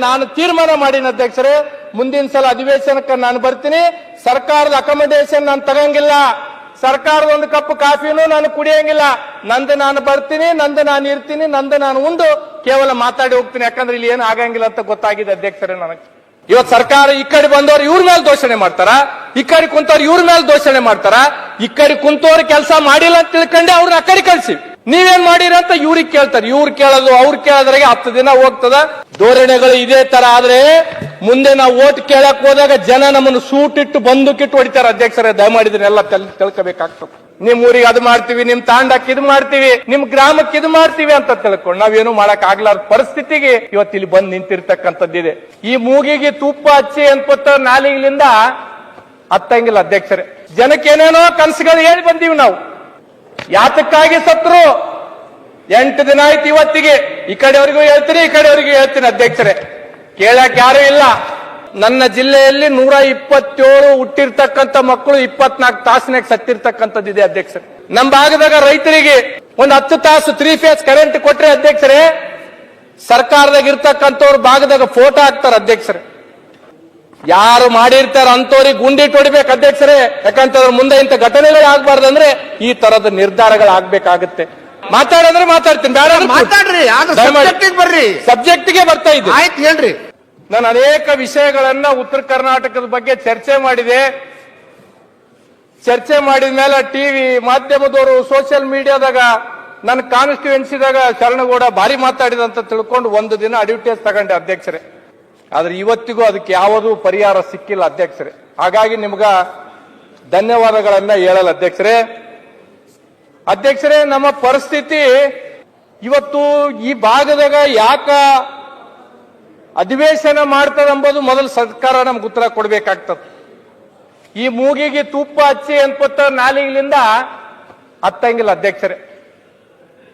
ನಾನು ತೀರ್ಮಾನ ಮಾಡಿನ ಅಧ್ಯಕ್ಷರೇ, ಮುಂದಿನ ಸಲ ಅಧಿವೇಶನಕ್ಕೆ ನಾನು ಬರ್ತೀನಿ. ಸರ್ಕಾರದ ಅಕಾಮಡೇಷನ್ ನಾನು ತಗಂಗಿಲ್ಲ, ಸರ್ಕಾರದ ಒಂದು ಕಪ್ ಕಾಫಿನೂ ನಾನು ಕುಡಿಯಂಗಿಲ್ಲ. ನಂದು ನಾನು ಬರ್ತೀನಿ, ನಂದು ನಾನು ಇರ್ತೀನಿ, ನಂದು ನಾನು ಉಂಡು ಕೇವಲ ಮಾತಾಡಿ ಹೋಗ್ತೀನಿ. ಯಾಕಂದ್ರೆ ಇಲ್ಲಿ ಏನು ಆಗಂಗಿಲ್ಲ ಅಂತ ಗೊತ್ತಾಗಿದೆ ಅಧ್ಯಕ್ಷರೇ ನನಗೆ. ಇವತ್ತು ಸರ್ಕಾರ ಈ ಕಡೆ ಬಂದವರು ಇವ್ರ ಮೇಲೆ ದೋಷಣೆ ಮಾಡ್ತಾರ, ಈ ಕಡೆ ಕುಂತವ್ರು ಇವ್ರ ಮೇಲೆ ದೋಷಣೆ ಮಾಡ್ತಾರ. ಈ ಕಡೆ ಕುಂತವ್ರು ಕೆಲಸ ಮಾಡಿಲ್ಲ ಅಂತ ತಿಳ್ಕೊಂಡೆ ಅವ್ರನ್ನ ಆ ಕಡೆ ಕಳ್ಸಿ. ನೀವೇನ್ ಮಾಡಿರಿ ಅಂತ ಇವ್ರಿಗೆ ಕೇಳ್ತಾರೆ, ಇವ್ರು ಕೇಳೋದು ಅವ್ರು ಕೇಳೋದ್ರಾಗೆ 10 ದಿನ ಹೋಗ್ತದ. ಧೋರಣೆಗಳು ಇದೇ ತರ ಆದ್ರೆ ಮುಂದೆ ನಾವು ಓಟ್ ಕೇಳಕ್ ಹೋದಾಗ ಜನ ನಮ್ಮನ್ನು ಸೂಟಿಟ್ಟು ಬಂದೂಕಿಟ್ಟು ಹೊಡಿತಾರೆ ಅಧ್ಯಕ್ಷರೇ. ದಯಮಾಡಿದ್ರೆಲ್ಲ ತಿಳ್ಕೋಬೇಕಾಗ್ತದೆ. ನಿಮ್ ಊರಿಗೆ ಅದು ಮಾಡ್ತೀವಿ, ನಿಮ್ ತಾಂಡಕ್ಕೆ ಇದು ಮಾಡ್ತೀವಿ, ನಿಮ್ ಗ್ರಾಮಕ್ಕೆ ಇದು ಮಾಡ್ತೀವಿ ಅಂತ ತಿಳ್ಕೊಂಡು ನಾವೇನು ಮಾಡಕ್ ಆಗ್ಲಾರ್ದ ಪರಿಸ್ಥಿತಿಗೆ ಇವತ್ತು ಇಲ್ಲಿ ಬಂದು ನಿಂತಿರ್ತಕ್ಕಂಥದ್ದಿದೆ. ಈ ಮೂಗಿಗೆ ತುಪ್ಪ ಹಚ್ಚಿ ಅನ್ಕೋತ ನಾಲಿಗಳಿಂದ ಹತ್ತಂಗಿಲ್ಲ ಅಧ್ಯಕ್ಷರೇ. ಜನಕ್ಕೆ ಏನೇನೋ ಕನಸುಗಳು ಹೇಳಿ ಬಂದೀವಿ ನಾವು. ಯಾತಕ್ಕಾಗಿ ಸತ್ರು 8 ದಿನ ಆಯ್ತು ಇವತ್ತಿಗೆ. ಈ ಕಡೆಯವರಿಗೂ ಹೇಳ್ತೀನಿ, ಈ ಕಡೆಯವರಿಗೂ ಹೇಳ್ತೀನಿ ಅಧ್ಯಕ್ಷರೇ, ಕೇಳಕ್ ಯಾರು ಇಲ್ಲ. ನನ್ನ ಜಿಲ್ಲೆಯಲ್ಲಿ 127 ಹುಟ್ಟಿರ್ತಕ್ಕಂಥ ಮಕ್ಕಳು 24 ತಾಸಿನಾಗ ಸತ್ತಿರ್ತಕ್ಕಂಥದ್ದಿದೆ ಅಧ್ಯಕ್ಷರೇ. ನಮ್ಮ ಭಾಗದಾಗ ರೈತರಿಗೆ ಒಂದು 10 ತಾಸು 3 ಫೇಸ್ ಕರೆಂಟ್ ಕೊಟ್ರೆ ಅಧ್ಯಕ್ಷರೇ, ಸರ್ಕಾರದಾಗ ಇರ್ತಕ್ಕಂಥವ್ರು ಭಾಗದಾಗ ಫೋಟೋ ಹಾಕ್ತಾರೆ ಅಧ್ಯಕ್ಷರೇ. ಯಾರು ಮಾಡಿರ್ತಾರ ಅಂತವ್ರಿಗೆ ಗುಂಡಿಟ್ಟು ಹೊಡಿಬೇಕು ಅಧ್ಯಕ್ಷರೇ. ಯಾಕಂತಂದ್ರೆ ಮುಂದೆ ಇಂಥ ಘಟನೆಗಳು ಆಗ್ಬಾರ್ದಂದ್ರೆ ಈ ತರದ ನಿರ್ಧಾರಗಳು ಆಗ್ಬೇಕಾಗುತ್ತೆ. ಮಾತಾಡಿದ್ರೆ ಮಾತಾಡ್ತೀನಿ, ಬೇಡ ಮಾತಾಡ್ರಿ, ಬರ್ರಿ. ಸಬ್ಜೆಕ್ಟ್ಗೆ ಬರ್ತಾ ಇದ್ದೆ, ಆಯ್ತು ಹೇಳ್ರಿ. ನಾನು ಅನೇಕ ವಿಷಯಗಳನ್ನ ಉತ್ತರ ಕರ್ನಾಟಕದ ಬಗ್ಗೆ ಚರ್ಚೆ ಮಾಡಿದೆ. ಚರ್ಚೆ ಮಾಡಿದ ಮೇಲೆ ಟಿವಿ ಮಾಧ್ಯಮದವರು ಸೋಷಿಯಲ್ ಮೀಡಿಯಾದಾಗ ನನ್ನ ಕಾನ್ಸ್ಟಿಟ್ಯೂನ್ಸಿದಾಗ ಶರಣಗೌಡ ಭಾರಿ ಮಾತಾಡಿದಂತ ತಿಳ್ಕೊಂಡು 1 ದಿನ ಅಡ್ವರ್ಟೈಸ್ ತಗೊಂಡೆ ಅಧ್ಯಕ್ಷರೇ. ಆದ್ರೆ ಇವತ್ತಿಗೂ ಅದಕ್ಕೆ ಯಾವುದೂ ಪರಿಹಾರ ಸಿಕ್ಕಿಲ್ಲ ಅಧ್ಯಕ್ಷರೇ. ಹಾಗಾಗಿ ನಿಮ್ಗ ಧನ್ಯವಾದಗಳನ್ನ ಹೇಳಲ್ಲ ಅಧ್ಯಕ್ಷರೇ. ಅಧ್ಯಕ್ಷರೇ, ನಮ್ಮ ಪರಿಸ್ಥಿತಿ ಇವತ್ತು ಈ ಭಾಗದಾಗ ಯಾಕ ಅಧಿವೇಶನ ಮಾಡ್ತದಂಬುದು ಮೊದಲು ಸರ್ಕಾರ ನಮ್ಗೆ ಉತ್ತರ ಕೊಡ್ಬೇಕಾಗ್ತದೆ. ಈ ಮೂಗಿಗೆ ತುಪ್ಪ ಹಚ್ಚಿ ಅನ್ಕೋತ ನಾಲಿಗಳಿಂದ ಹತ್ತಂಗಿಲ್ಲ ಅಧ್ಯಕ್ಷರೇ.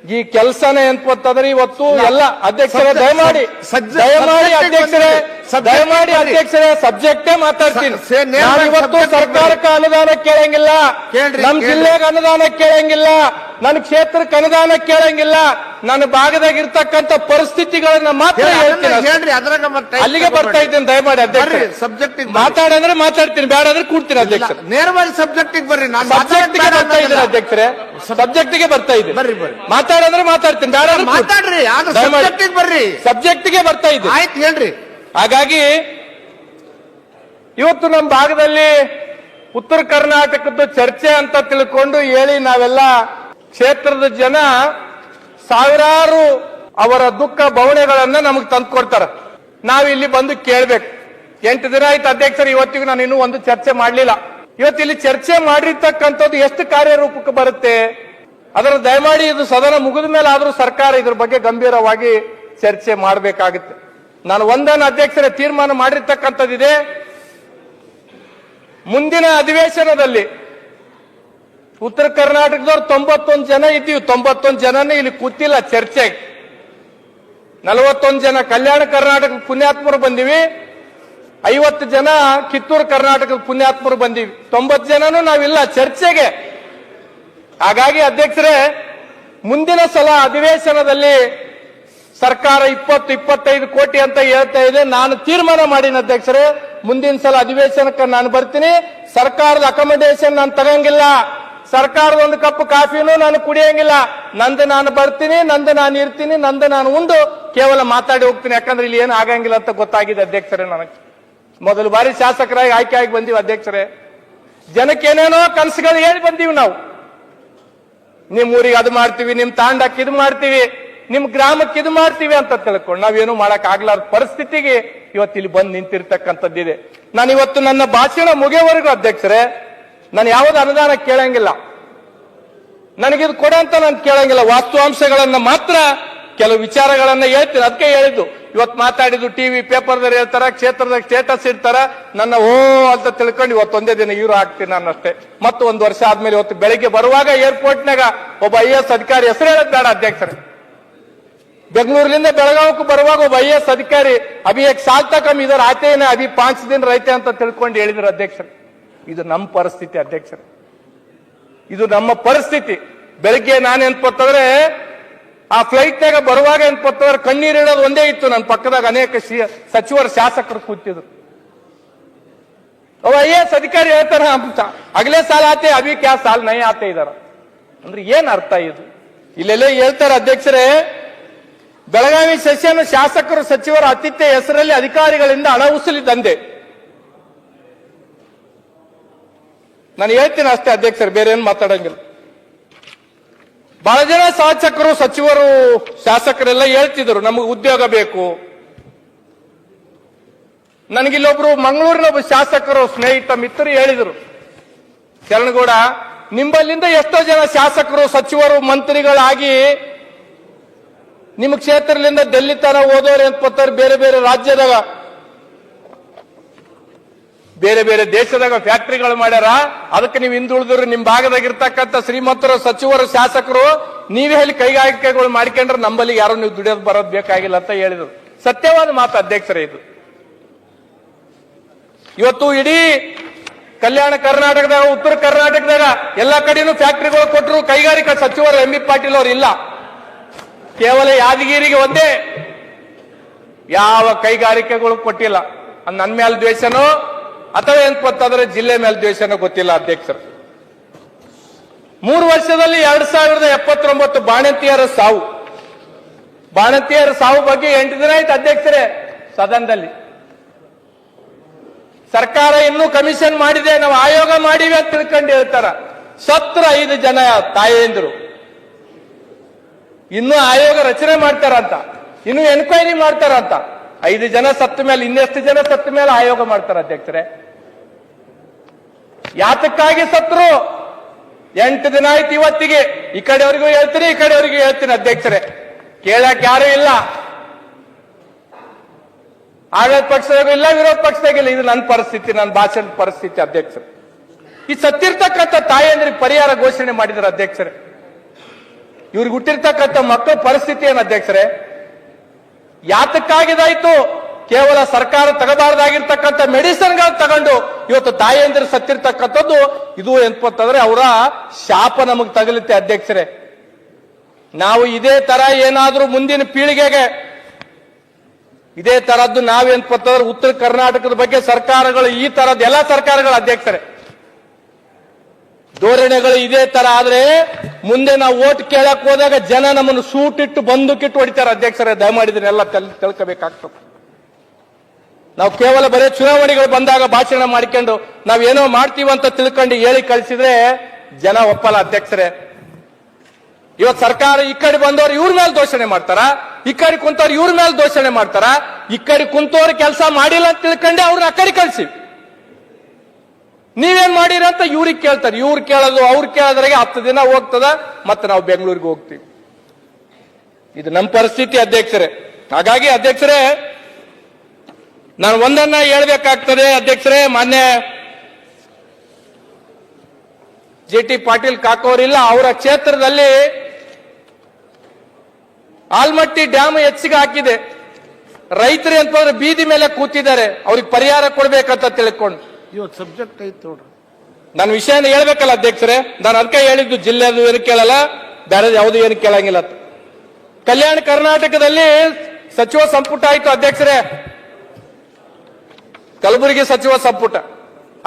ಈ ಕೆಲಸನೇ ಅನ್ಕೋತಂದ್ರೆ ಇವತ್ತು ಎಲ್ಲ ಅಧ್ಯಕ್ಷರೇ ದಯಮಾಡಿ ಅಧ್ಯಕ್ಷರೇ ಸಬ್ಜೆಕ್ಟೇ ಮಾತಾಡ್ತೀನಿ. ಇವತ್ತು ಸರ್ಕಾರಕ್ಕೆ ಅನುದಾನ ಕೇಳಂಗಿಲ್ಲ, ನಮ್ ಜಿಲ್ಲೆಗೆ ಅನುದಾನ ಕೇಳಂಗಿಲ್ಲ, ನನ್ನ ಕ್ಷೇತ್ರಕ್ಕೆ ಅನುದಾನ ಕೇಳಂಗಿಲ್ಲ. ನನ್ನ ಭಾಗದಾಗ ಇರ್ತಕ್ಕಂಥ ಪರಿಸ್ಥಿತಿಗಳನ್ನ ಮಾತ್ರ ಹೇಳ್ತೀನಿ. ಅಲ್ಲಿಗೆ ಬರ್ತಾ ಇದ್ದೀನಿ. ದಯಮಾಡಿ ಅಧ್ಯಕ್ಷ ಸಬ್ಜೆಕ್ಟ್ ಮಾತಾಡಂದ್ರೆ ಮಾತಾಡ್ತೀನಿ, ಬೇಡ ಅಂದ್ರೆ ಕೂಡ್ತೀನಿ ಅಧ್ಯಕ್ಷ. ನೇರವಾಗಿ ಸಬ್ಜೆಕ್ಟ್ ಬರ್ರಿ. ಸಬ್ಜೆಕ್ಟ್ಗೆ ಬರ್ತಾ ಇದ್ದೀನಿ ಅಧ್ಯಕ್ಷರೇ, ಸಬ್ಜೆಕ್ಟ್ಗೆ ಬರ್ತಾ ಇದೆ. ಬರ್ರಿ ಬರ್ರಿ, ಮಾತಾಡಂದ್ರೆ ಮಾತಾಡ್ತೀನಿ, ಬೇಡ ಮಾತಾಡ್ರಿ. ಸಬ್ಜೆಕ್ಟ್ ಬರ್ರಿ, ಸಬ್ಜೆಕ್ಟ್ಗೆ ಬರ್ತಾ ಇದೆ. ಆಯ್ತು ಹೇಳ್ರಿ. ಹಾಗಾಗಿ ಇವತ್ತು ನಮ್ಮ ಭಾಗದಲ್ಲಿ ಉತ್ತರ ಕರ್ನಾಟಕದ ಚರ್ಚೆ ಅಂತ ತಿಳ್ಕೊಂಡು ಹೇಳಿ ನಾವೆಲ್ಲ ಕ್ಷೇತ್ರದ ಜನ ಸಾವಿರಾರು ಅವರ ದುಃಖ ಭಾವನೆಗಳನ್ನ ನಮಗೆ ತಂದು ಕೊಡ್ತಾರ. ನಾವಿಲ್ಲಿ ಬಂದು ಕೇಳ್ಬೇಕು. 8 ದಿನ ಆಯ್ತು ಅಧ್ಯಕ್ಷರು, ಇವತ್ತಿಗೂ ನಾನು ಇನ್ನೂ ಒಂದು ಚರ್ಚೆ ಮಾಡಲಿಲ್ಲ. ಇವತ್ತು ಇಲ್ಲಿ ಚರ್ಚೆ ಮಾಡಿರ್ತಕ್ಕಂಥದ್ದು ಎಷ್ಟು ಕಾರ್ಯರೂಪಕ್ಕೆ ಬರುತ್ತೆ ಅದರ ದಯಮಾಡಿ ಇದು ಸದನ ಮುಗಿದ ಮೇಲೆ ಆದ್ರೂ ಸರ್ಕಾರ ಇದ್ರ ಬಗ್ಗೆ ಗಂಭೀರವಾಗಿ ಚರ್ಚೆ ಮಾಡಬೇಕಾಗುತ್ತೆ. ನಾನು ಒಂದನ್ನು ಅಧ್ಯಕ್ಷರೇ ತೀರ್ಮಾನ ಮಾಡಿರ್ತಕ್ಕಂಥದ್ದಿದೆ. ಮುಂದಿನ ಅಧಿವೇಶನದಲ್ಲಿ ಉತ್ತರ ಕರ್ನಾಟಕದವ್ರು 91 ಜನ ಇದ್ದೀವಿ. 91 ಜನನೇ ಇಲ್ಲಿ ಕೂತಿಲ್ಲ ಚರ್ಚೆಗೆ. 41 ಜನ ಕಲ್ಯಾಣ ಕರ್ನಾಟಕದ ಪುಣ್ಯಾತ್ಮರು ಬಂದಿವಿ, 50 ಜನ ಕಿತ್ತೂರು ಕರ್ನಾಟಕದ ಪುಣ್ಯಾತ್ಮರು ಬಂದಿವಿ. 90 ಜನನು ನಾವಿಲ್ಲ ಚರ್ಚೆಗೆ. ಹಾಗಾಗಿ ಅಧ್ಯಕ್ಷರೇ, ಮುಂದಿನ ಸಲ ಅಧಿವೇಶನದಲ್ಲಿ ಸರ್ಕಾರ 20-25 ಕೋಟಿ ಅಂತ ಹೇಳ್ತಾ ಇದೆ. ನಾನು ತೀರ್ಮಾನ ಮಾಡಿನ ಅಧ್ಯಕ್ಷರೇ, ಮುಂದಿನ ಸಲ ಅಧಿವೇಶನಕ್ಕೆ ನಾನು ಬರ್ತೀನಿ. ಸರ್ಕಾರದ ಅಕಾಮಡೇಷನ್ ನಾನು ತಗಂಗಿಲ್ಲ, ಸರ್ಕಾರದ ಒಂದು ಕಪ್ ಕಾಫಿನೂ ನಾನು ಕುಡಿಯಂಗಿಲ್ಲ. ನಂದು ನಾನು ಬರ್ತೀನಿ, ನಂದು ನಾನು ಇರ್ತೀನಿ, ನಂದು ನಾನು ಉಂಡು ಕೇವಲ ಮಾತಾಡಿ ಹೋಗ್ತೀನಿ. ಯಾಕಂದ್ರೆ ಇಲ್ಲಿ ಏನು ಆಗಂಗಿಲ್ಲ ಅಂತ ಗೊತ್ತಾಗಿದೆ ಅಧ್ಯಕ್ಷರೇ ನನಗೆ. ಮೊದಲು ಬಾರಿ ಶಾಸಕರಾಗಿ ಆಯ್ಕೆ ಆಗಿ ಬಂದೀವಿ ಅಧ್ಯಕ್ಷರೇ. ಜನಕ್ಕೆ ಏನೇನೋ ಕನಸುಗಳು ಹೇಳಿ ಬಂದೀವಿ ನಾವು. ನಿಮ್ ಊರಿಗೆ ಅದು ಮಾಡ್ತೀವಿ, ನಿಮ್ ತಾಂಡಕ್ಕೆ ಇದು ಮಾಡ್ತೀವಿ, ನಿಮ್ ಗ್ರಾಮಕ್ಕೆ ಇದು ಮಾಡ್ತೀವಿ ಅಂತ ತಿಳ್ಕೊಂಡು ನಾವೇನು ಮಾಡಕ್ ಆಗ್ಲಾರ್ದ ಪರಿಸ್ಥಿತಿಗೆ ಇವತ್ತು ಇಲ್ಲಿ ಬಂದು ನಿಂತಿರ್ತಕ್ಕಂಥದ್ದಿದೆ. ನಾನು ಇವತ್ತು ನನ್ನ ಭಾಷಣ ಮುಗಿಯವರೆಗೂ ಅಧ್ಯಕ್ಷರೇ ನಾನು ಯಾವ್ದು ಅನುದಾನ ಕೇಳಂಗಿಲ್ಲ, ನನಗಿದು ಕೊಡ ಅಂತ ನಾನು ಕೇಳಂಗಿಲ್ಲ. ವಾಸ್ತವಾಂಶಗಳನ್ನ ಮಾತ್ರ ಕೆಲವು ವಿಚಾರಗಳನ್ನ ಹೇಳ್ತೀನಿ. ಅದಕ್ಕೆ ಹೇಳಿದ್ದು ಇವತ್ತು ಮಾತಾಡಿದ್ದು ಟಿವಿ ಪೇಪರ್ದಲ್ಲಿ ಹೇಳ್ತಾರ, ಕ್ಷೇತ್ರದಾಗ ಸ್ಟೇಟಸ್ ಇಡ್ತಾರ, ನನ್ನ ಓ ಅಂತ ತಿಳ್ಕೊಂಡು ಇವತ್ತೊಂದೇ ದಿನ ಹೀರೋ ಆಗ್ತೀನಿ ನಾನು ಅಷ್ಟೇ. ಮತ್ತು 1 ವರ್ಷ ಆದ್ಮೇಲೆ ಇವತ್ತು ಬೆಳಿಗ್ಗೆ ಬರುವಾಗ ಏರ್ಪೋರ್ಟ್ನಾಗ ಒಬ್ಬ IAS ಅಧಿಕಾರಿ ಹೆಸರು ಹೇಳದ್ ಬೇಡ ಅಧ್ಯಕ್ಷರೇ. ಬೆಂಗಳೂರಿನಿಂದ ಬೆಳಗಾವಕ್ಕೆ ಬರುವಾಗ ಒಬ್ಬ IAS ಅಧಿಕಾರಿ ಅಭಿ 1 ಸಾಲ್ ತಕ हम इधर आते हैं अभी 5 दिन रहते ಅಂತ ತಿಳ್ಕೊಂಡು ಹೇಳಿದ್ರು ಅಧ್ಯಕ್ಷರು. ಇದು ನಮ್ಮ ಪರಿಸ್ಥಿತಿ ಅಧ್ಯಕ್ಷರೇ, ಇದು ನಮ್ಮ ಪರಿಸ್ಥಿತಿ. ಬೆಳಿಗ್ಗೆ ನಾನು ನೆನ್ಪತ್ತಂದ್ರೆ ಆ ಫ್ಲೈಟ್ನಾಗ ಬರುವಾಗ ಏನ್ಪತ್ತಂದ್ರೆ ಕಣ್ಣೀರಿಡೋದು ಒಂದೇ ಇತ್ತು. ನನ್ನ ಪಕ್ಕದಾಗ ಅನೇಕ ಸಚಿವರು ಶಾಸಕರು ಕೂತಿದ್ರು. ಅವ IAS ಅಧಿಕಾರಿ ಹೇಳ್ತಾರ ಅಗಲೇ ಸಾಲ ಆತೆ ಅಭಿ ಕ್ಯಾ ಸಾಲ ನೈ ಆತೆ ಇದಾರ ಅಂದ್ರೆ ಏನ್ ಅರ್ಥ ಇದು? ಇಲ್ಲೆಲ್ಲ ಹೇಳ್ತಾರೆ ಅಧ್ಯಕ್ಷರೇ, ಬೆಳಗಾವಿ ಸೆಷನ್ ಶಾಸಕರು ಸಚಿವರ ಆತಿಥ್ಯ ಹೆಸರಲ್ಲಿ ಅಧಿಕಾರಿಗಳಿಂದ ಹಣ ಉಸುಲಿ ದಂಧೆ. ನಾನು ಹೇಳ್ತೀನಿ ಅಷ್ಟೇ ಅಧ್ಯಕ್ಷರು, ಬೇರೆ ಏನು ಮಾತಾಡಂಗಿಲ್ಲ. ಬಹಳ ಜನ ಶಾಸಕರು ಸಚಿವರು ಶಾಸಕರೆಲ್ಲ ಹೇಳ್ತಿದ್ರು ನಮಗೆ ಉದ್ಯೋಗ ಬೇಕು. ನನಗಿಲ್ಲೊಬ್ರು ಮಂಗಳೂರಿನ ಒಬ್ಬ ಶಾಸಕರು ಸ್ನೇಹಿತ ಮಿತ್ರರು ಹೇಳಿದ್ರು, ಶರಣಗೌಡ ನಿಂಬಲ್ಲಿಂದ ಎಷ್ಟೋ ಜನ ಶಾಸಕರು ಸಚಿವರು ಮಂತ್ರಿಗಳಾಗಿ ನಿಮ್ಮ ಕ್ಷೇತ್ರದಿಂದ ಡೆಲ್ಲಿ ತನ ಓದೋರು ಏನ್ಪತ್ತಾರೆ, ಬೇರೆ ಬೇರೆ ರಾಜ್ಯದಾಗ ಬೇರೆ ಬೇರೆ ದೇಶದಾಗ ಫ್ಯಾಕ್ಟರಿಗಳು ಮಾಡ್ಯಾರ. ಅದಕ್ಕೆ ನೀವು ಹಿಂದುಳಿದ್ರು ನಿಮ್ ಭಾಗದಾಗಿರ್ತಕ್ಕಂಥ ಶ್ರೀಮಂತರು ಸಚಿವರು ಶಾಸಕರು ನೀವೇ ಹೇಳಿ ಕೈಗಾರಿಕೆಗಳು ಮಾಡ್ಕೊಂಡ್ರೆ ನಂಬಲ್ಲಿ ಯಾರು ನೀವು ದುಡಿಯೋದು ಬರೋದು ಬೇಕಾಗಿಲ್ಲ ಅಂತ ಹೇಳಿದ್ರು. ಸತ್ಯವಾದ ಮಾತು ಅಧ್ಯಕ್ಷರೇ ಇದು. ಇವತ್ತು ಇಡೀ ಕಲ್ಯಾಣ ಕರ್ನಾಟಕದಾಗ, ಉತ್ತರ ಕರ್ನಾಟಕದಾಗ ಎಲ್ಲಾ ಕಡೆನೂ ಫ್ಯಾಕ್ಟರಿಗಳು ಕೊಟ್ಟರು. ಕೈಗಾರಿಕಾ ಸಚಿವರು MB ಪಾಟೀಲ್ ಅವರು ಇಲ್ಲ, ಕೇವಲ ಯಾದಗಿರಿಗೆ ಒಂದೇ ಯಾವ ಕೈಗಾರಿಕೆಗಳು ಕೊಟ್ಟಿಲ್ಲ. ನನ್ನ ಮೇಲೆ ದ್ವೇಷನೋ ಅಥವಾ ಏನ್ಪತ್ತಂದ್ರೆ ಜಿಲ್ಲೆ ಮೇಲೆ ದ್ವೇಷನೋ ಗೊತ್ತಿಲ್ಲ ಅಧ್ಯಕ್ಷರು. 3 ವರ್ಷದಲ್ಲಿ 2079 ಬಾಣಂತಿಯರ ಸಾವು ಬಗ್ಗೆ 8 ದಿನ ಆಯ್ತು ಅಧ್ಯಕ್ಷರೇ ಸದನದಲ್ಲಿ. ಸರ್ಕಾರ ಇನ್ನೂ ಕಮಿಷನ್ ಮಾಡಿದೆ, ನಾವು ಆಯೋಗ ಮಾಡಿವೆ ಅಂತ ತಿಳ್ಕೊಂಡು ಹೇಳ್ತಾರ. ಸತ್ರ 5 ಜನ ತಾಯಂದ್ರು, ಇನ್ನೂ ಆಯೋಗ ರಚನೆ ಮಾಡ್ತಾರಂತ, ಇನ್ನು ಎನ್ಕ್ವೈರಿ ಮಾಡ್ತಾರಂತ. 5 ಜನ ಸತ್ತ ಮೇಲೆ ಇನ್ನೆಷ್ಟು ಜನ ಸತ್ತ ಮೇಲೆ ಆಯೋಗ ಮಾಡ್ತಾರ ಅಧ್ಯಕ್ಷರೇ? ಯಾತಕ್ಕಾಗಿ ಸತ್ರು? 8 ದಿನ ಆಯ್ತು ಇವತ್ತಿಗೆ. ಈ ಕಡೆಯವರಿಗೂ ಹೇಳ್ತೀನಿ, ಈ ಕಡೆಯವರಿಗೂ ಹೇಳ್ತೀನಿ ಅಧ್ಯಕ್ಷರೇ, ಕೇಳಕ್ ಯಾರು ಇಲ್ಲ. ಆಡಳಿತ ಪಕ್ಷದಾಗೂ ಇಲ್ಲ, ವಿರೋಧ ಪಕ್ಷದಾಗಿಲ್ಲ. ಇದು ನನ್ನ ಪರಿಸ್ಥಿತಿ, ನನ್ನ ಭಾಷಣದ ಪರಿಸ್ಥಿತಿ ಅಧ್ಯಕ್ಷರು. ಈ ಸತ್ತಿರ್ತಕ್ಕಂಥ ತಾಯಂದ್ರಿಗೆ ಪರಿಹಾರ ಘೋಷಣೆ ಮಾಡಿದ್ರು ಅಧ್ಯಕ್ಷರೇ. ಇವ್ರಿಗೆ ಹುಟ್ಟಿರ್ತಕ್ಕಂಥ ಮಕ್ಕಳ ಪರಿಸ್ಥಿತಿ ಏನು ಅಧ್ಯಕ್ಷರೇ? ಯಾತಕ್ಕಾಗಿದಾಯ್ತು? ಕೇವಲ ಸರ್ಕಾರ ತಗಬಾರ್ದಾಗಿರ್ತಕ್ಕಂಥ ಮೆಡಿಸಿನ್ಗಳು ತಗೊಂಡು ಇವತ್ತು ತಾಯಂದಿರು ಸತ್ತಿರ್ತಕ್ಕಂಥದ್ದು. ಇದು ಎಂತಂದ್ರೆ ಅವರ ಶಾಪ ನಮಗೆ ತಗಲುತ್ತೆ ಅಧ್ಯಕ್ಷರೇ. ನಾವು ಇದೇ ತರ ಏನಾದ್ರೂ ಮುಂದಿನ ಪೀಳಿಗೆಗೆ ಇದೇ ತರದ್ದು ನಾವೇನ್ಪಂತಂದ್ರೆ ಉತ್ತರ ಕರ್ನಾಟಕದ ಬಗ್ಗೆ ಸರ್ಕಾರಗಳು ಈ ತರದ್ದು ಎಲ್ಲ ಸರ್ಕಾರಗಳು ಅಧ್ಯಕ್ಷರೇ ಧೋರಣೆಗಳು ಇದೇ ತರ ಆದ್ರೆ ಮುಂದೆ ನಾವು ಓಟ್ ಕೇಳಕ್ ಹೋದಾಗ ಜನ ನಮ್ಮನ್ನು ಸೂಟಿಟ್ಟು ಬಂದೂಕಿಟ್ಟು ಹೊಡಿತಾರೆ ಅಧ್ಯಕ್ಷರೇ. ದಯಮಾಡಿದನ್ನೆಲ್ಲ ತಿಳ್ಕೋಬೇಕಾಗ್ತದೆ. ನಾವು ಕೇವಲ ಬರೀ ಚುನಾವಣೆಗಳು ಬಂದಾಗ ಭಾಷಣ ಮಾಡ್ಕೊಂಡು ನಾವೇನೋ ಮಾಡ್ತೀವಂತ ತಿಳ್ಕೊಂಡು ಹೇಳಿ ಕಳಿಸಿದ್ರೆ ಜನ ಒಪ್ಪಲ್ಲ ಅಧ್ಯಕ್ಷರೇ. ಇವತ್ತು ಸರ್ಕಾರ ಈ ಕಡೆ ಬಂದವರು ಇವ್ರ ಮೇಲೆ ದೋಷಣೆ ಮಾಡ್ತಾರ, ಈ ಕಡೆ ಕುಂತವ್ರು ಇವ್ರ ಮೇಲೆ ದೋಷಣೆ ಮಾಡ್ತಾರ. ಈ ಕಡೆ ಕುಂತವ್ರು ಕೆಲಸ ಮಾಡಿಲ್ಲ ಅಂತ ತಿಳ್ಕೊಂಡೆ ಅವ್ರನ್ನ ಆ ಕಡೆ ಕಳಿಸಿ ನೀವೇನ್ ಮಾಡಿರ ಅಂತ ಇವ್ರಿಗೆ ಕೇಳ್ತಾರೆ. ಇವ್ರು ಕೇಳೋದು ಅವ್ರು ಕೇಳೋದ್ರಾಗೆ 10 ದಿನ ಹೋಗ್ತದ, ಮತ್ತೆ ನಾವು ಬೆಂಗಳೂರಿಗೆ ಹೋಗ್ತೀವಿ. ಇದು ನಮ್ಮ ಪರಿಸ್ಥಿತಿ ಅಧ್ಯಕ್ಷರೇ. ಹಾಗಾಗಿ ಅಧ್ಯಕ್ಷರೇ ನಾನು ಒಂದನ್ನ ಹೇಳ್ಬೇಕಾಗ್ತದೆ ಅಧ್ಯಕ್ಷರೇ. ಮಾನ್ಯ JT ಪಾಟೀಲ್ ಕಾಕೋರಿಲ್ಲ, ಅವರ ಕ್ಷೇತ್ರದಲ್ಲಿ ಆಲ್ಮಟ್ಟಿ ಡ್ಯಾಮ್ ಹೆಚ್ಚಿಗೆ ಹಾಕಿದೆ. ರೈತರು ಅಂತಂದ್ರೆ ಬೀದಿ ಮೇಲೆ ಕೂತಿದ್ದಾರೆ, ಅವ್ರಿಗೆ ಪರಿಹಾರ ಕೊಡ್ಬೇಕಂತ ತಿಳ್ಕೊಂಡು ಇವತ್ತು ಸಬ್ಜೆಕ್ಟ್ ಐತೆ ನೋಡ್ರಿ. ನನ್ನ ವಿಷಯನ ಹೇಳ್ಬೇಕಲ್ಲ ಅಧ್ಯಕ್ಷರೇ. ನಾನು ಅದಕ್ಕೆ ಹೇಳಿದ್ದು ಜಿಲ್ಲೆದು ಏನು ಕೇಳಲ್ಲ, ಬೇರೆ ಯಾವುದು ಏನು ಕೇಳಂಗಿಲ್ಲ. ಕಲ್ಯಾಣ ಕರ್ನಾಟಕದಲ್ಲಿ ಸಚಿವ ಸಂಪುಟ ಆಯ್ತು ಅಧ್ಯಕ್ಷರೇ. ಕಲಬುರಗಿ ಸಚಿವ ಸಂಪುಟ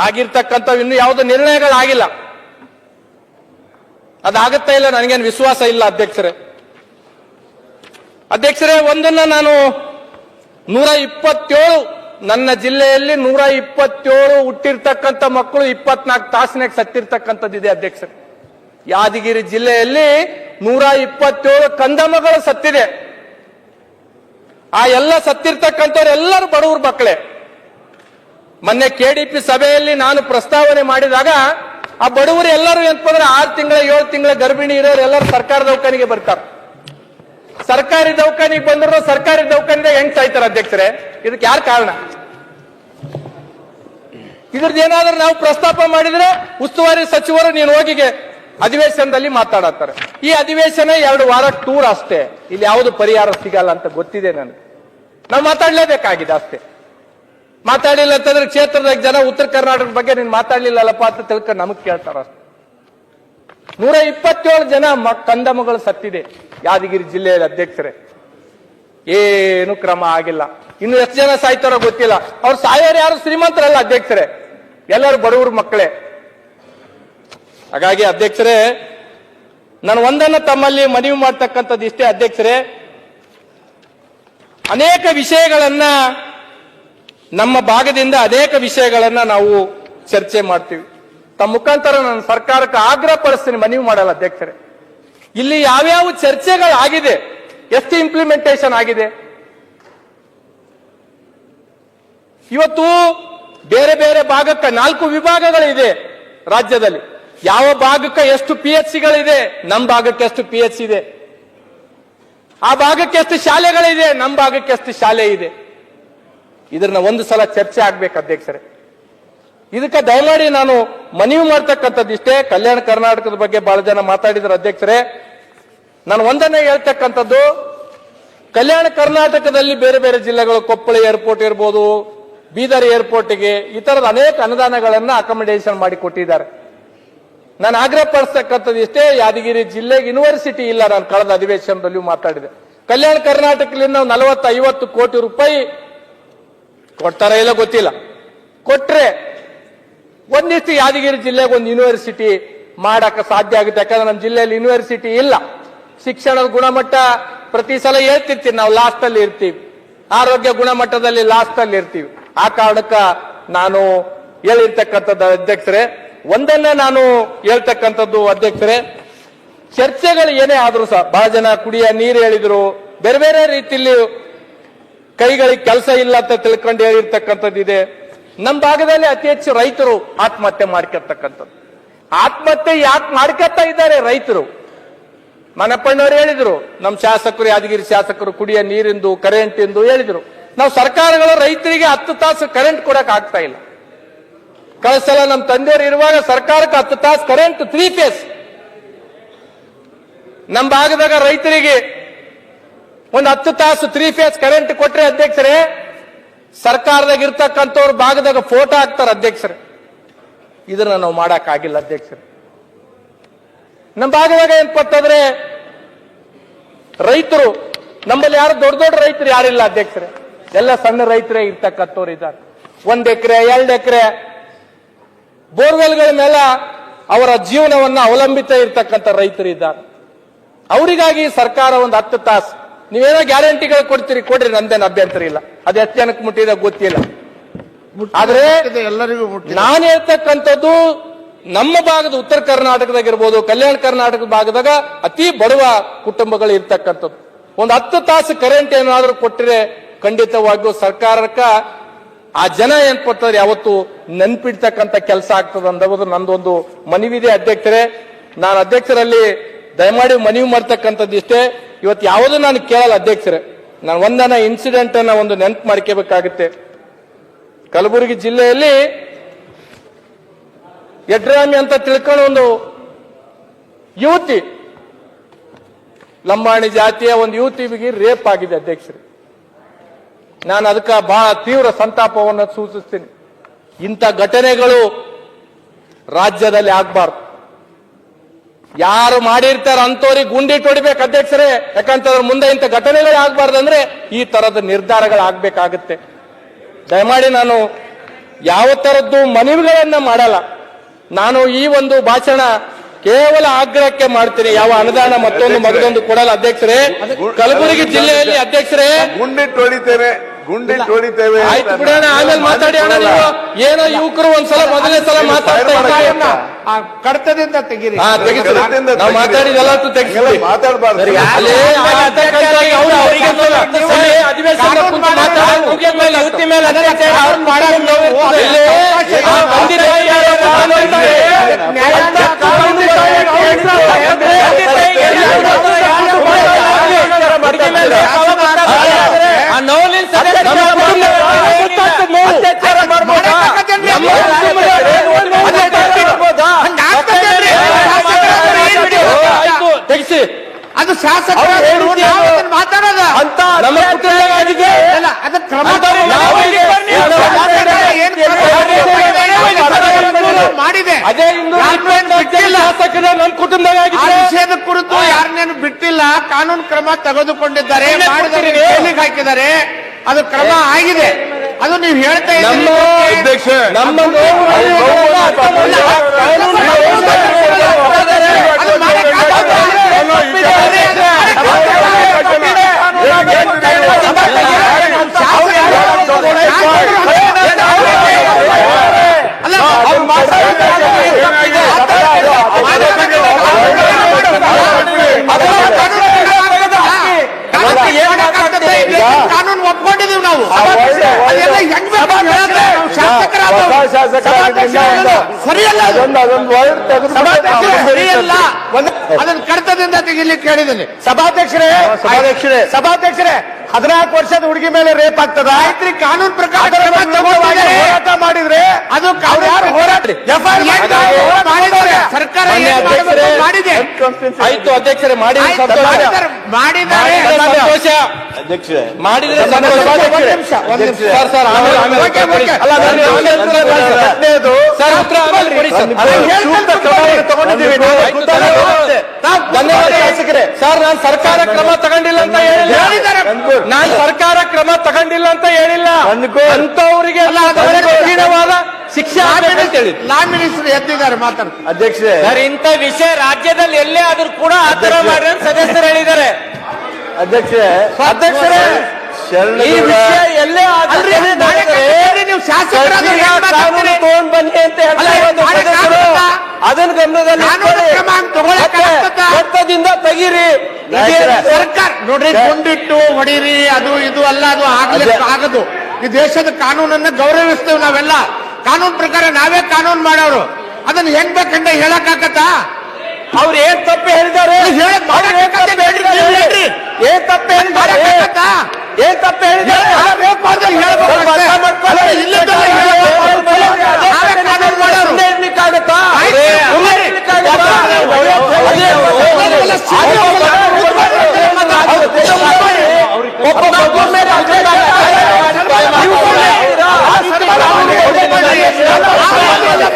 ಆಗಿರ್ತಕ್ಕಂಥ ಇನ್ನು ಯಾವುದೋ ನಿರ್ಣಯಗಳಾಗಿಲ್ಲ. ಅದಾಗತ್ತಾ ಇಲ್ಲ ನನಗೇನು ವಿಶ್ವಾಸ ಇಲ್ಲ ಅಧ್ಯಕ್ಷರೇ. ಅಧ್ಯಕ್ಷರೇ ಒಂದನ್ನ ನಾನು 127 ನನ್ನ ಜಿಲ್ಲೆಯಲ್ಲಿ 127 ಹುಟ್ಟಿರ್ತಕ್ಕಂಥ ಮಕ್ಕಳು 24 ತಾಸಿನಾಗ ಸತ್ತಿರ್ತಕ್ಕಂಥದ್ದಿದೆ ಅಧ್ಯಕ್ಷರೇ. ಯಾದಗಿರಿ ಜಿಲ್ಲೆಯಲ್ಲಿ 127 ಕಂದಮ್ಮಗಳು ಸತ್ತಿದೆ. ಆ ಎಲ್ಲ ಸತ್ತಿರ್ತಕ್ಕಂಥವ್ರೆಲ್ಲರೂ ಬಡವ್ರ ಮಕ್ಕಳೇ. ಮೊನ್ನೆ KDP ಸಭೆಯಲ್ಲಿ ನಾನು ಪ್ರಸ್ತಾವನೆ ಮಾಡಿದಾಗ ಆ ಬಡವರು ಎಲ್ಲರೂ ಏನಂತಂದ್ರೆ 6 ತಿಂಗಳ 7 ತಿಂಗಳ ಗರ್ಭಿಣಿ ಇರೋರು ಎಲ್ಲರೂ ಸರ್ಕಾರ ದವಾಖಾನೆಗೆ ಬರ್ತಾರೆ. ಸರ್ಕಾರಿ ದವಾಖಾನೆಗೆ ಬಂದ್ರು ಸರ್ಕಾರಿ ದವಾಖಾನೆ ಹೆಂಗ್ ಸಾಯ್ತಾರೆ ಅಧ್ಯಕ್ಷರೇ? ಇದಕ್ಕೆ ಯಾರು ಕಾರಣ? ಇದ್ರದ್ದು ಏನಾದ್ರೂ ನಾವು ಪ್ರಸ್ತಾಪ ಮಾಡಿದ್ರೆ ಉಸ್ತುವಾರಿ ಸಚಿವರು ನೀನು ಹೋಗಿಗೆ ಅಧಿವೇಶನದಲ್ಲಿ ಮಾತಾಡತ್ತಾರೆ. ಈ ಅಧಿವೇಶನ 2 ವಾರ ಟೂರ್ ಅಷ್ಟೇ. ಇಲ್ಲಿ ಯಾವುದು ಪರಿಹಾರ ಸಿಗಲ್ಲ ಅಂತ ಗೊತ್ತಿದೆ ನನಗೆ. ನಾವು ಮಾತಾಡ್ಲೇಬೇಕಾಗಿದೆ ಅಷ್ಟೇ. ಮಾತಾಡಿಲ್ಲ ಅಂತಂದ್ರೆ ಕ್ಷೇತ್ರದಾಗ ಜನ ಉತ್ತರ ಕರ್ನಾಟಕದ ಬಗ್ಗೆ ನೀನು ಮಾತಾಡ್ಲಿಲ್ಲಪ್ಪ ಅಂತ ತಿಳ್ಕೊಂಡು ನಮಗ್ ಕೇಳ್ತಾರ. 127 ಜನ ಕಂದ ಮಗಳು ಸತ್ತಿದೆ ಯಾದಗಿರಿ ಜಿಲ್ಲೆಯಲ್ಲಿ ಅಧ್ಯಕ್ಷರೇ. ಏನು ಕ್ರಮ ಆಗಿಲ್ಲ. ಇನ್ನು ಎಷ್ಟು ಜನ ಸಾಯ್ತಾರೋ ಗೊತ್ತಿಲ್ಲ. ಅವ್ರು ಸಾಯೋರು ಯಾರು ಶ್ರೀಮಂತರಲ್ಲ ಅಧ್ಯಕ್ಷರೇ, ಎಲ್ಲರೂ ಬಡವರು ಮಕ್ಕಳೇ. ಹಾಗಾಗಿ ಅಧ್ಯಕ್ಷರೇ, ನಾನು ಒಂದನ್ನು ತಮ್ಮಲ್ಲಿ ಮನವಿ ಮಾಡ್ತಕ್ಕಂಥದ್ದು ಇಷ್ಟೇ ಅಧ್ಯಕ್ಷರೇ, ಅನೇಕ ವಿಷಯಗಳನ್ನ ನಮ್ಮ ಭಾಗದಿಂದ ಅನೇಕ ವಿಷಯಗಳನ್ನ ನಾವು ಚರ್ಚೆ ಮಾಡ್ತೀವಿ. ತಮ್ಮ ಮುಖಾಂತರ ನಾನು ಸರ್ಕಾರಕ್ಕೆ ಆಗ್ರಹ ಪಡಿಸ್ತೀನಿ, ಮನವಿ ಮಾಡಲ್ಲ ಅಧ್ಯಕ್ಷರೇ. ಇಲ್ಲಿ ಯಾವ್ಯಾವ ಚರ್ಚೆಗಳಾಗಿದೆ, ಎಷ್ಟು ಇಂಪ್ಲಿಮೆಂಟೇಷನ್ ಆಗಿದೆ, ಇವತ್ತು ಬೇರೆ ಬೇರೆ ಭಾಗಕ್ಕೆ 4 ವಿಭಾಗಗಳಿದೆ ರಾಜ್ಯದಲ್ಲಿ. ಯಾವ ಭಾಗಕ್ಕೆ ಎಷ್ಟು PHCಗಳಿದೆ, ನಮ್ಮ ಭಾಗಕ್ಕೆ ಎಷ್ಟು PHC ಇದೆ, ಆ ಭಾಗಕ್ಕೆ ಎಷ್ಟು ಶಾಲೆಗಳಿದೆ, ನಮ್ಮ ಭಾಗಕ್ಕೆ ಎಷ್ಟು ಶಾಲೆ ಇದೆ. ಇದನ್ನ ಒಂದು ಸಲ ಚರ್ಚೆ ಆಗ್ಬೇಕು ಅಧ್ಯಕ್ಷರೇ. ಇದಕ್ಕೆ ದಯಮಾಡಿ ನಾನು ಮನವಿ ಮಾಡ್ತಕ್ಕಂಥದ್ದು ಇಷ್ಟೇ. ಕಲ್ಯಾಣ ಕರ್ನಾಟಕದ ಬಗ್ಗೆ ಬಹಳ ಜನ ಮಾತಾಡಿದ್ರು ಅಧ್ಯಕ್ಷರೇ. ನಾನು ಒಂದನ್ನೇ ಹೇಳ್ತಕ್ಕಂಥದ್ದು, ಕಲ್ಯಾಣ ಕರ್ನಾಟಕದಲ್ಲಿ ಬೇರೆ ಬೇರೆ ಜಿಲ್ಲೆಗಳು, ಕೊಪ್ಪಳ ಏರ್ಪೋರ್ಟ್ ಇರ್ಬೋದು, ಬೀದರ್ ಏರ್ಪೋರ್ಟ್ಗೆ ಈ ತರದ ಅನೇಕ ಅನುದಾನಗಳನ್ನ ಅಕಾಮಿಡೇಷನ್ ಮಾಡಿ ಕೊಟ್ಟಿದ್ದಾರೆ. ನಾನು ಆಗ್ರಹ ಪಡಿಸ್ತಕ್ಕಂಥದ್ದು ಇಷ್ಟೇ, ಯಾದಗಿರಿ ಜಿಲ್ಲೆಗೆ ಯೂನಿವರ್ಸಿಟಿ ಇಲ್ಲ. ನಾನು ಕಳೆದ ಅಧಿವೇಶನದಲ್ಲಿಯೂ ಮಾತಾಡಿದೆ. ಕಲ್ಯಾಣ ಕರ್ನಾಟಕದಿಂದ 40-50 ಕೋಟಿ ರೂಪಾಯಿ ಕೊಡ್ತಾರ ಇಲ್ಲ ಗೊತ್ತಿಲ್ಲ, ಕೊಟ್ರೆ ಒಂದಿಷ್ಟು ಯಾದಗಿರಿ ಜಿಲ್ಲೆಗೆ ಒಂದು ಯೂನಿವರ್ಸಿಟಿ ಮಾಡಕ್ಕೆ ಸಾಧ್ಯ ಆಗುತ್ತೆ. ಯಾಕಂದ್ರೆ ನಮ್ಮ ಜಿಲ್ಲೆಯಲ್ಲಿ ಯೂನಿವರ್ಸಿಟಿ ಇಲ್ಲ. ಶಿಕ್ಷಣದ ಗುಣಮಟ್ಟ ಪ್ರತಿ ಸಲ ಹೇಳ್ತಿರ್ತೀವಿ, ನಾವು ಲಾಸ್ಟ್ ಅಲ್ಲಿ ಇರ್ತೀವಿ, ಆರೋಗ್ಯ ಗುಣಮಟ್ಟದಲ್ಲಿ ಲಾಸ್ಟ್ ಅಲ್ಲಿ ಇರ್ತೀವಿ. ಆ ಕಾರಣಕ್ಕ ನಾನು ಹೇಳಿರ್ತಕ್ಕಂಥದ್ದು ಅಧ್ಯಕ್ಷರೇ. ಒಂದನ್ನ ನಾನು ಹೇಳ್ತಕ್ಕಂಥದ್ದು ಅಧ್ಯಕ್ಷರೇ, ಚರ್ಚೆಗಳು ಏನೇ ಆದ್ರೂ ಸಹ ಬಹಳ ಜನ ಕುಡಿಯ ನೀರು ಹೇಳಿದ್ರು, ಬೇರೆ ಬೇರೆ ರೀತಿಯಲ್ಲಿ ಕೈಗಳಿಗೆ ಕೆಲಸ ಇಲ್ಲ ಅಂತ ತಿಳ್ಕೊಂಡು ಹೇಳಿರ್ತಕ್ಕಂಥದ್ದು ಇದೆ. ನಮ್ಮ ಭಾಗದಲ್ಲಿ ಅತಿ ಹೆಚ್ಚು ರೈತರು ಆತ್ಮಹತ್ಯೆ ಮಾಡ್ಕೊಳ್ತಕ್ಕಂಥದ್ದು. ಆತ್ಮಹತ್ಯೆ ಯಾಕೆ ಮಾಡ್ಕೊತಾ ಇದ್ದಾರೆ ರೈತರು? ಮನಪ್ಪಣ್ಣವ್ರು ಹೇಳಿದ್ರು, ನಮ್ಮ ಶಾಸಕರು, ಯಾದಗಿರಿ ಶಾಸಕರು ಕುಡಿಯ ನೀರಿಂದು ಕರೆಂಟ್ ಎಂದು ಹೇಳಿದ್ರು. ನಾವು ಸರ್ಕಾರಗಳು ರೈತರಿಗೆ 10 ತಾಸು ಕರೆಂಟ್ ಕೊಡಕ್ ಆಗ್ತಾ ಇಲ್ಲ. ಕಳೆದ ಸಲ ನಮ್ಮ ತಂದೆಯವರು ಇರುವಾಗ ಸರ್ಕಾರಕ್ಕೆ 10 ತಾಸು ಕರೆಂಟ್ 3 ಫೇಸ್. ನಮ್ಮ ಭಾಗದಾಗ ರೈತರಿಗೆ ಒಂದು 10 ತಾಸು 3 ಫೇಸ್ ಕರೆಂಟ್ ಕೊಟ್ರೆ ಅಧ್ಯಕ್ಷರೇ, ಸರ್ಕಾರದಾಗ ಇರ್ತಕ್ಕಂಥವ್ರ ಭಾಗದಾಗ ಫೋಟೋ ಹಾಕ್ತಾರೆ ಅಧ್ಯಕ್ಷರೇ. ಇದನ್ನ ನಾವು ಮಾಡಕ್ ಆಗಿಲ್ಲ ಅಧ್ಯಕ್ಷರೇ. ನಮ್ಮ ಭಾಗದಾಗ ಏನ್ಪತ್ತಂದ್ರೆ ರೈತರು, ನಮ್ಮಲ್ಲಿ ಯಾರು ದೊಡ್ಡ ದೊಡ್ಡ ರೈತರು ಯಾರಿಲ್ಲ ಅಧ್ಯಕ್ಷರೇ, ಎಲ್ಲ ಸಣ್ಣ ರೈತರೇ ಇರ್ತಕ್ಕಂಥವ್ರು ಇದ್ದಾರೆ. 1 ಎಕರೆ 2 ಎಕರೆ ಬೋರ್ವೆಲ್ಗಳ ಮೇಲೆ ಅವರ ಜೀವನವನ್ನ ಅವಲಂಬಿತ ಇರ್ತಕ್ಕಂಥ ರೈತರು ಇದ್ದಾರೆ. ಅವರಿಗಾಗಿ ಸರ್ಕಾರ ಒಂದು 10 ತಾಸು ನೀವೇನೋ ಗ್ಯಾರಂಟಿಗಳು ಕೊಡ್ತೀರಿ, ಕೊಡ್ರಿ, ನಂದೇನು ಅಭ್ಯಂತರ ಇಲ್ಲ. ಅದು ಎಷ್ಟು ಜನಕ್ಕೆ ಮುಟ್ಟಿದ ಗೊತ್ತಿಲ್ಲ. ಆದ್ರೆ ಎಲ್ಲರಿಗೂ ಮುಟ್ಟಿದೆ. ನಾನು ಹೇಳ್ತಕ್ಕಂಥದ್ದು ನಮ್ಮ ಭಾಗದ ಉತ್ತರ ಕರ್ನಾಟಕದಾಗಿರ್ಬೋದು, ಕಲ್ಯಾಣ ಕರ್ನಾಟಕದ ಭಾಗದಾಗ ಅತಿ ಬಡವ ಕುಟುಂಬಗಳು ಇರ್ತಕ್ಕಂಥದ್ದು. ಒಂದು 10 ತಾಸು ಕರೆಂಟ್ ಏನಾದ್ರೂ ಕೊಟ್ಟರೆ ಖಂಡಿತವಾಗಿಯೂ ಸರ್ಕಾರಕ್ಕ ಆ ಜನ ಏನ್ಪಡ್ತಾರೆ ಯಾವತ್ತು ನೆನ್ಪಿಡ್ತಕ್ಕಂಥ ಕೆಲಸ ಆಗ್ತದೆ ಅನ್ನೋದು ನಂದೊಂದು ಮನವಿದೆ ಅಧ್ಯಕ್ಷರೇ. ನಾನು ಅಧ್ಯಕ್ಷರಲ್ಲಿ ದಯಮಾಡಿ ಮನವಿ ಮಾಡ್ತಕ್ಕಂಥದ್ದು ಇಷ್ಟೇ. ಇವತ್ತು ಯಾವುದು ನಾನು ಕೇಳಲ್ಲ ಅಧ್ಯಕ್ಷರೇ. ನಾನು ಒಂದನ ಇನ್ಸಿಡೆಂಟ್ ಅನ್ನ ಒಂದು ನೆನಪು ಮಾಡ್ಕೋಬೇಕಾಗುತ್ತೆ. ಕಲಬುರಗಿ ಜಿಲ್ಲೆಯಲ್ಲಿ ಯಡ್ರಾಮಿ ಅಂತ ತಿಳ್ಕೊಂಡು ಒಂದು ಯುವತಿ, ಲಂಬಾಣಿ ಜಾತಿಯ ಒಂದು ಯುವತಿಗೆ ರೇಪ್ ಆಗಿದೆ ಅಧ್ಯಕ್ಷರೇ. ನಾನು ಅದಕ್ಕೆ ಬಹಳ ತೀವ್ರ ಸಂತಾಪವನ್ನು ಸೂಚಿಸ್ತೀನಿ. ಇಂಥ ಘಟನೆಗಳು ರಾಜ್ಯದಲ್ಲಿ ಆಗ್ಬಾರ್ದು. ಯಾರು ಮಾಡಿರ್ತಾರ ಅಂತವ್ರಿಗೆ ಗುಂಡಿಟ್ಟು ಹೊಡಿಬೇಕು ಅಧ್ಯಕ್ಷರೇ. ಯಾಕಂತಂದ್ರೆ ಮುಂದೆ ಇಂಥ ಘಟನೆಗಳು ಆಗ್ಬಾರ್ದಂದ್ರೆ ಈ ತರದ ನಿರ್ಧಾರಗಳು ಆಗ್ಬೇಕಾಗುತ್ತೆ. ದಯಮಾಡಿ ನಾನು ಯಾವ ತರದ್ದು ಮನವಿಗಳನ್ನ ಮಾಡಲ್ಲ. ನಾನು ಈ ಒಂದು ಭಾಷಣ ಕೇವಲ ಆಗ್ರಹಕ್ಕೆ ಮಾಡ್ತೀನಿ. ಯಾವ ಅನುದಾನ ಮತ್ತೊಂದು ಮಗದೊಂದು ಕೊಡಲ್ಲ ಅಧ್ಯಕ್ಷರೇ. ಕಲಬುರಗಿ ಜಿಲ್ಲೆಯಲ್ಲಿ ಅಧ್ಯಕ್ಷರೇ ಗುಂಡಿಟ್ಟು ಹೊಡಿತೇವೆ. ಆಯ್ತು ಬಿಡೋಣ, ಆಮೇಲೆ ಮಾತಾಡಿ ಅಣ್ಣ. ನೀವು ಏನೋ ಯುವಕರು ಒಂದ್ಸಲ ಮೊದಲನೇ ಸಲ ಮಾತಾಡ್ತಾ ಇದ್ದಾರೆ. ಕಡತದಿಂದ ತೆಗೀರಿ. ನಾವು ಮಾತಾಡಿದೆಲ್ಲ ತೆಗಿಸಿ ಮಾತಾಡಬಾರ್ದು. ತೆಗಿಸಿ. ಅದು ಶಾಸಕರು ಮಾತಾಡೋದ ಅಂತ ನಮ್ಮ ಕುಟುಂಬವಾಗಿದೆ. ಅದ ಕ್ರಮ ಮಾಡಿದೆ. ಅದೇ ಇಂದು ಯಾರ್ನೇನು ಬಿಟ್ಟಿಲ್ಲ. ಶಾಸಕರೇ ನನ್ನ ಕುಟುಂಬದಾಗ ಆ ಆಗಿದ್ರೆ ವಿಷಯದ ಕುರಿತು ಯಾರನ್ನೇನು ಬಿಟ್ಟಿಲ್ಲ, ಕಾನೂನು ಕ್ರಮ ತೆಗೆದುಕೊಂಡಿದ್ದಾರೆ, ಸುಮ್ನೆ ಮಾಡಿದರೆ ಕೊಡ್ತೀರಿ. ಜೈಲಿಗೆ ಹಾಕಿದ್ದಾರೆ, ಅದು ಕ್ರಮ ಆಗಿದೆ. ಅದು ನೀವು ಹೇಳ್ತಾ ನಮ್ಮ ಇದ್ದೀರಿ. ಅಧ್ಯಕ್ಷ ನಮ್ಮ ನೋವು ಅರ್ಥ ಮಾಡಿಲ್ಲ. ಕಾನೂನು ಅದು ಮಾಡಕ್ಕಾಗಲ್ಲ. ಅಲ್ಲ, ಅವ್ರು ಕಾನೂನು ಒಪ್ಕೊಂಡಿದೀವಿ ನಾವು. ಅದೆಲ್ಲ ಹೆಂಗ್ ಬೇಕು ಅಂತ ಹೇಳಿದ್ರೆ ನಾವು ಶಾಸಕರಾದವರು. ಸರಿಯಲ್ಲ ಅದು. ಸರಿಯಲ್ಲ. ಅದನ್ನ ಕಡತದಿಂದ ತೆಗಿಲಿಕ್ಕೆ ಹೇಳಿದ್ದೀನಿ. ಸಭಾಧ್ಯಕ್ಷರೇ 14 ವರ್ಷದ ಹುಡುಗಿ ಮೇಲೆ ರೇಪ್ ಆಗ್ತದ ಆಯ್ತ್ರಿ, ಕಾನೂನು ಪ್ರಕಾರ ಕ್ರಮ ತಗೊಂಡಿದ್ದಾರೆ. ಹೋರಾಟ ಮಾಡಿದ್ರೆ ಅದು ಯಾರು ಹೋರಾಟ ಮಾಡಿದ್ದಾರೆ. ಸರ್ಕಾರ ಏನ್ ಮಾಡಬೇಕು ಮಾಡಿದೆ. ಆಯ್ತು ಅಧ್ಯಕ್ಷರೇ ಮಾಡಿ ಆಯ್ತು, ಸಂತೋಷ. ಮಾಡಿದ್ದಾರೆ. ಸಂತೋಷ ಅಧ್ಯಕ್ಷರೇ ಮಾಡಿದ್ರೆ ಸಂತೋಷ. ಸರ್ ಸರ್ ಆಮೇಲೆ ಆಮೇಲೆ ಓಕೆ, ಓಕೆ. ಅಲ್ಲ, ನಾನು ಹದಿನೈದು ಸರ್ ಉತ್ತರ ಆಮೇಲೆ ಕೊಡಿ ಸರ್. ಸೂಕ್ತ ಕ್ರಮವನ್ನು ತಗೊಂಡಿದ್ದೀವಿ. ಆಯ್ತು, ಧನ್ಯವಾದ ಶಾಸಕರೇ. ಸರ್ ನಾನು ಸರ್ಕಾರ ಕ್ರಮ ತಗೊಂಡಿಲ್ಲ ಅಂತ ಹೇಳಿಲ್ಲ. ಹೇಳಿದ್ದಾರೆ. ನಾನು ಸರ್ಕಾರ ಕ್ರಮ ತಗೊಂಡಿಲ್ಲ ಅಂತ ಹೇಳಿಲ್ಲ. ಅಂತವರಿಗೆ ಕಠಿಣವಾದ ಶಿಕ್ಷೆ ಆಗ್ಬೇಕು ಅಂತ ಹೇಳಿದ್ರು. ಲಾ ಮಿನಿಸ್ಟರ್ ಎದ್ದಿದ್ದಾರೆ ಮಾತಾಡ್ತಾರೆ. ಅಧ್ಯಕ್ಷರೇ ಸರ್ ಇಂಥ ವಿಷಯ ರಾಜ್ಯದಲ್ಲಿ ಎಲ್ಲೇ ಆದ್ರೂ ಕೂಡ ಆತರ ಮಾಡಿ ಅಂತ ಸದಸ್ಯರು ಹೇಳಿದ್ದಾರೆ. ಅಧ್ಯಕ್ಷರೇ ಈ ವಿಷಯ ಎಲ್ಲೇ ಆದ್ರೂ ನೀವು ಶಾಸಕರಾದ ಕಾನೂನು ತಗೊಂಡ್ ಬನ್ನಿ ಅಂತ ಹೇಳ್ತಾ ಇರೋದು ಸದಸ್ಯರು. ಅದನ್ನ ಗಮನದಲ್ಲಿ ಕಾನೂನು ಕ್ರಮ ತಗೊಳ್ಳಕ್ಕಾಗ್ತದಾ? ಚಟ್ಟದಿಂದ ತೆಗೀರಿ. ಸರ್ಕಾರ ನೋಡ್ರಿ, ಗುಂಡಿಟ್ಟು ಹೊಡೀರಿ, ಅದು ಇದು ಅಲ್ಲ, ಅದು ಆಗದು. ಈ ದೇಶದ ಕಾನೂನನ್ನ ಗೌರವಿಸ್ತೇವೆ ನಾವೆಲ್ಲ. ಕಾನೂನು ಪ್ರಕಾರ ನಾವೇ ಕಾನೂನು ಮಾಡೋರು. ಅದನ್ನ ಹೆಂಗ್ ಬೇಕಂತ ಹೇಳಕ್ಕಾಗತ್ತಾ? ಅವ್ರು ಏನ್ ತಪ್ಪು ಹೇಳಿದ್ದಾರೆ? ಏನ್ ತಪ್ಪು ಹೇಳಿದ್ದಾರೆ? ಏನ್ ತಪ್ಪು ಹೇಳಿದ್ದಾರೆ?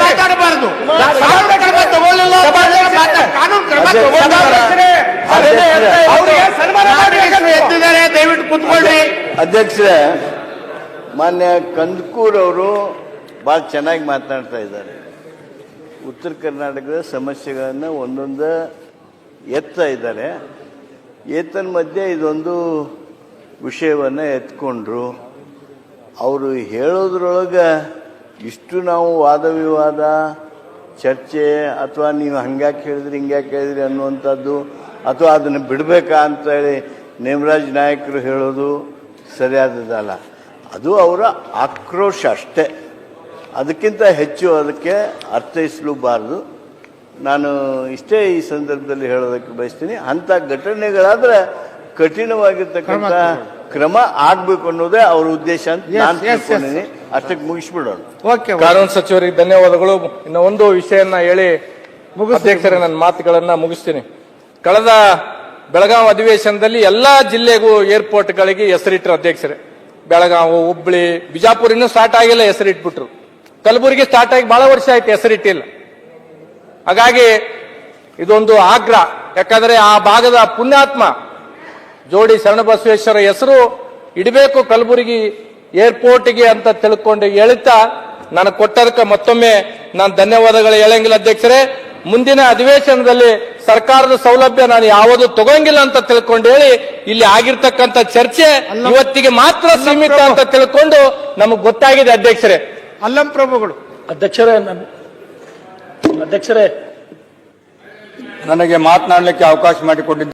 ಮಾತಾಡಬಾರದು. ಕಾನೂನು ಕ್ರಮ ತಗೊಳ್ಳಿಲ್ಲ, ಕಾನೂನು ಕ್ರಮ ಎತ್ತಿದ್ದಾರೆ. ದಯವಿಟ್ಟು ಕುತ್ಕೊಳ್ರಿ. ಅಧ್ಯಕ್ಷರೇ, ಮಾನ್ಯ ಕಂದಕೂರ್ ಅವರು ಬಹಳ ಚೆನ್ನಾಗಿ ಮಾತನಾಡ್ತಾ ಇದ್ದಾರೆ. ಉತ್ತರ ಕರ್ನಾಟಕದ ಸಮಸ್ಯೆಗಳನ್ನು ಒಂದೊಂದು ಎತ್ತಾ ಇದ್ದಾರೆ. ಏತನ್ಮಧ್ಯೆ ಇದೊಂದು ವಿಷಯವನ್ನು ಎತ್ಕೊಂಡ್ರು. ಅವರು ಹೇಳೋದ್ರೊಳಗೆ ಇಷ್ಟು ನಾವು ವಾದ ವಿವಾದ ಚರ್ಚೆ ಅಥವಾ ನೀವು ಹಂಗ್ಯಾಕೆ ಹೇಳಿದ್ರಿ ಹಿಂಗ್ಯಾಕೆ ಹೇಳಿದ್ರಿ ಅನ್ನುವಂಥದ್ದು ಅಥವಾ ಅದನ್ನು ಬಿಡಬೇಕಾ ಅಂತೇಳಿ ನೇಮರಾಜ್ ನಾಯಕರು ಹೇಳೋದು ಸರಿಯಾದದಲ್ಲ. ಅದು ಅವರ ಆಕ್ರೋಶ ಅಷ್ಟೇ, ಅದಕ್ಕಿಂತ ಹೆಚ್ಚು ಅದಕ್ಕೆ ಅರ್ಥೈಸಲೂಬಾರದು. ನಾನು ಇಷ್ಟೇ ಈ ಸಂದರ್ಭದಲ್ಲಿ ಹೇಳೋದಕ್ಕೆ ಬಯಸ್ತೀನಿ. ಅಂಥ ಘಟನೆಗಳಾದ್ರೆ ಕಠಿಣವಾಗಿರ್ತಕ್ಕಂಥ ಕ್ರಮ ಆಗ್ಬೇಕು ಅನ್ನೋದೇ ಅವ್ರ ಉದ್ದೇಶ ಅಂತ ನಾನು ತಿಳ್ಕೊಂಡಿದ್ದೀನಿ. ಅಷ್ಟಕ್ಕೆ ಮುಗಿಸ್ಬಿಡೋಣ. ಓಕೆ, ಕಾನೂನು ಸಚಿವರಿಗೆ ಧನ್ಯವಾದಗಳು. ಇನ್ನು ಒಂದು ವಿಷಯನ್ನ ಹೇಳಿ ಅಧ್ಯಕ್ಷರೇ ನನ್ನ ಮಾತುಗಳನ್ನ ಮುಗಿಸ್ತೀನಿ. ಕಳೆದ ಬೆಳಗಾವಿ ಅಧಿವೇಶನದಲ್ಲಿ ಎಲ್ಲಾ ಜಿಲ್ಲೆಗೂ ಏರ್ಪೋರ್ಟ್ಗಳಿಗೆ ಹೆಸರಿಟ್ಟರು ಅಧ್ಯಕ್ಷರೇ. ಬೆಳಗಾವಿ, ಹುಬ್ಳಿ, ಬಿಜಾಪುರ ಇನ್ನೂ ಸ್ಟಾರ್ಟ್ ಆಗಿಲ್ಲ, ಹೆಸರಿಟ್ಬಿಟ್ರು. ಕಲಬುರಗಿ ಸ್ಟಾರ್ಟ್ ಆಗಿ ಬಹಳ ವರ್ಷ ಆಯ್ತು, ಹೆಸರಿಟ್ಟಿಲ್ಲ. ಹಾಗಾಗಿ ಇದೊಂದು ಆಗ್ರಹ. ಯಾಕಂದ್ರೆ ಆ ಭಾಗದ ಪುಣ್ಯಾತ್ಮ ಜೋಡಿ ಶರಣಬಸವೇಶ್ವರ ಹೆಸರು ಇಡಬೇಕು ಕಲಬುರಗಿ ಏರ್ಪೋರ್ಟ್ಗೆ ಅಂತ ತಿಳ್ಕೊಂಡು ಹೇಳ್ತಾ ನಾನು ಕೊಟ್ಟದಕ್ಕೆ ಮತ್ತೊಮ್ಮೆ ನಾನು ಧನ್ಯವಾದಗಳು ಹೇಳಂಗಿಲ್ಲ ಅಧ್ಯಕ್ಷರೇ. ಮುಂದಿನ ಅಧಿವೇಶನದಲ್ಲಿ ಸರ್ಕಾರದ ಸೌಲಭ್ಯ ನಾನು ಯಾವುದು ತಗೋಂಗಿಲ್ಲ ಅಂತ ತಿಳ್ಕೊಂಡು ಹೇಳಿ ಇಲ್ಲಿ ಆಗಿರ್ತಕ್ಕಂಥ ಚರ್ಚೆ ಇವತ್ತಿಗೆ ಮಾತ್ರ ಸೀಮಿತ ಅಂತ ತಿಳ್ಕೊಂಡು ನಮಗೆ ಗೊತ್ತಾಗಿದೆ ಅಧ್ಯಕ್ಷರೇ. ಅಲ್ಲಂ ಪ್ರಭುಗಳು. ಅಧ್ಯಕ್ಷರೇ ನನಗೆ ಮಾತನಾಡಲಿಕ್ಕೆ ಅವಕಾಶ ಮಾಡಿಕೊಟ್ಟಿದ್ದ